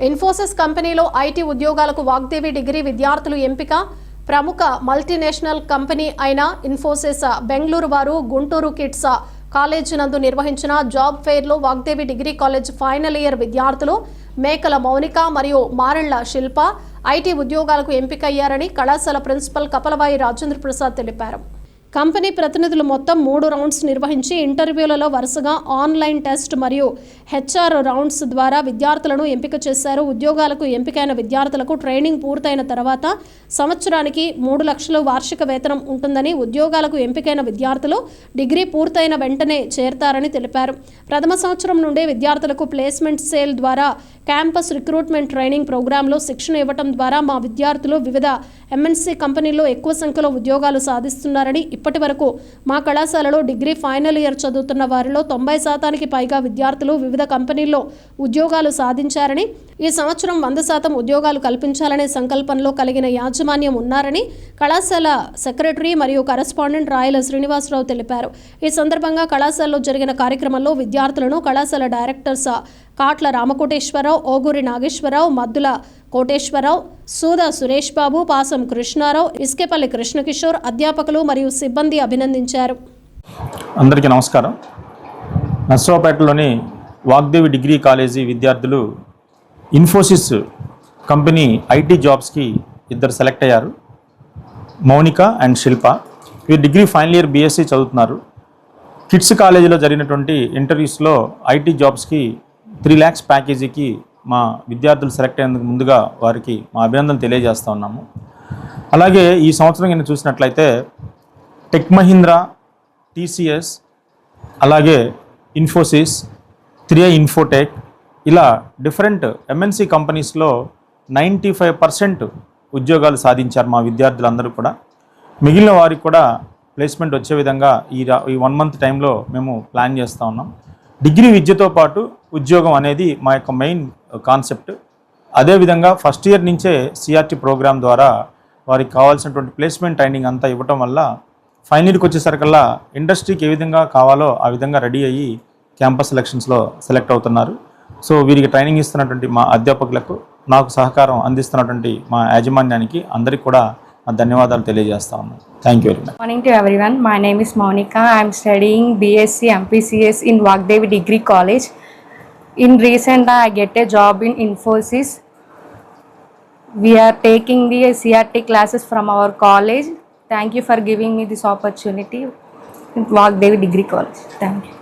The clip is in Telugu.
ఇన్ఫోసిస్ కంపెనీలో ఐటీ ఉద్యోగాలకు వాగ్దేవి డిగ్రీ విద్యార్థులు ఎంపిక. ప్రముఖ మల్టీనేషనల్ కంపెనీ అయిన ఇన్ఫోసిస్ బెంగళూరు వారు గుంటూరు కిడ్స్ కాలేజ్ నందు నిర్వహించిన జాబ్ ఫెయిర్లో Vagdevi degree college final year విద్యార్థులు మేకల మౌనిక మరియు మారెళ్ల శిల్ప ఐటీ ఉద్యోగాలకు ఎంపికయ్యారని కళాశాల ప్రిన్సిపల్ కపలవాయి రాజేంద్ర ప్రసాద్ తెలిపారు. కంపెనీ ప్రతినిధులు మొత్తం 3 రౌండ్స్ నిర్వహించి ఇంటర్వ్యూలలో వరుసగా ఆన్లైన్ టెస్ట్ మరియు హెచ్ఆర్ రౌండ్స్ ద్వారా విద్యార్థులను ఎంపిక చేశారు. ఉద్యోగాలకు ఎంపికైన విద్యార్థులకు ట్రైనింగ్ పూర్తయిన తర్వాత సంవత్సరానికి 3 లక్షల వార్షిక వేతనం ఉంటుందని, ఉద్యోగాలకు ఎంపికైన విద్యార్థులు డిగ్రీ పూర్తయిన వెంటనే చేరతారని తెలిపారు. ప్రథమ సంవత్సరం నుండే విద్యార్థులకు ప్లేస్మెంట్ సేల్ ద్వారా క్యాంపస్ రిక్రూట్మెంట్ ట్రైనింగ్ ప్రోగ్రాంలో శిక్షణ ఇవ్వడం ద్వారా మా విద్యార్థులు వివిధ ఎంఎన్సీ కంపెనీల్లో ఎక్కువ సంఖ్యలో ఉద్యోగాలు సాధిస్తున్నారని, ఇప్పటి వరకు మా కళాశాలలో డిగ్రీ ఫైనల్ ఇయర్ చదువుతున్న వారిలో 90% పైగా విద్యార్థులు వివిధ కంపెనీల్లో ఉద్యోగాలు సాధించారని, ఈ సంవత్సరం 100% ఉద్యోగాలు కల్పించాలనే సంకల్పంలో కలిగిన యాజమాన్యం ఉన్నారని కళాశాల సెక్రటరీ మరియు కరెస్పాండెంట్ రాయల శ్రీనివాసరావు తెలిపారు. ఈ సందర్భంగా కళాశాలలో జరిగిన కార్యక్రమంలో విద్యార్థులను కళాశాల డైరెక్టర్స్ కాట్ల రామకోటేశ్వరరావు, ఓగూరి నాగేశ్వరరావు, మద్దుల కోటేశ్వరరావు, సూదా సురేష్ బాబు, పాసం కృష్ణారావు, ఇస్కేపల్లి కృష్ణకిషోర్, అధ్యాపకులు మరియు సిబ్బంది అభినందించారు. అందరికీ నమస్కారం. నర్సరావుపేటలోని వాగ్దేవి డిగ్రీ కాలేజీ విద్యార్థులు ఇన్ఫోసిస్ కంపెనీ ఐటీ జాబ్స్కి 2 సెలెక్ట్ అయ్యారు. మౌనిక అండ్ శిల్ప. వీరు డిగ్రీ ఫైనల్ ఇయర్ బీఎస్సీ చదువుతున్నారు. కిడ్స్ కాలేజీలో జరిగినటువంటి ఇంటర్వ్యూస్లో ఐటీ జాబ్స్కి 3 lakhs ప్యాకేజీకి మా విద్యార్థులు సెలెక్ట్ అయ్యేందుకు ముందుగా వారికి మా అభినందనలు తెలియజేస్తూ ఉన్నాము. అలాగే ఈ సంవత్సరం కింద చూసినట్లయితే టెక్ మహీంద్రా, టీసీఎస్, అలాగే ఇన్ఫోసిస్, 3i ఇన్ఫోటెక్ ఇలా డిఫరెంట్ ఎంఎన్సీ కంపెనీస్లో 95% ఉద్యోగాలు సాధించారు మా విద్యార్థులందరూ కూడా. మిగిలిన వారికి కూడా ప్లేస్మెంట్ వచ్చే విధంగా ఈ 1 month టైంలో మేము ప్లాన్ చేస్తూ ఉన్నాం. డిగ్రీ విద్యతో పాటు ఉద్యోగం అనేది మా యొక్క మెయిన్ కాన్సెప్ట్. అదేవిధంగా ఫస్ట్ ఇయర్ నుంచే సిఆర్టీ ప్రోగ్రామ్ ద్వారా వారికి కావాల్సినటువంటి ప్లేస్మెంట్ ట్రైనింగ్ అంతా ఇవ్వటం వల్ల ఫైనల్ ఇయర్కి వచ్చేసరికల్లా ఇండస్ట్రీకి ఏ విధంగా కావాలో ఆ విధంగా రెడీ అయ్యి క్యాంపస్ సెలక్షన్స్లో సెలెక్ట్ అవుతున్నారు. సో వీరికి ట్రైనింగ్ ఇస్తున్నటువంటి మా అధ్యాపకులకు, నాకు సహకారం అందిస్తున్నటువంటి మా యాజమాన్యానికి అందరికీ కూడా ధన్యవాదాలు తెలియజేస్తా ఉన్నాను. Thank you very much. Morning to everyone. My name is Mounika. I'm studying BSc MPCS in Vagdevi Degree College. In recent I get a job in Infosys. We are taking the CRT classes from our college. Thank you for giving me this opportunity in Vagdevi Degree College. Thank you.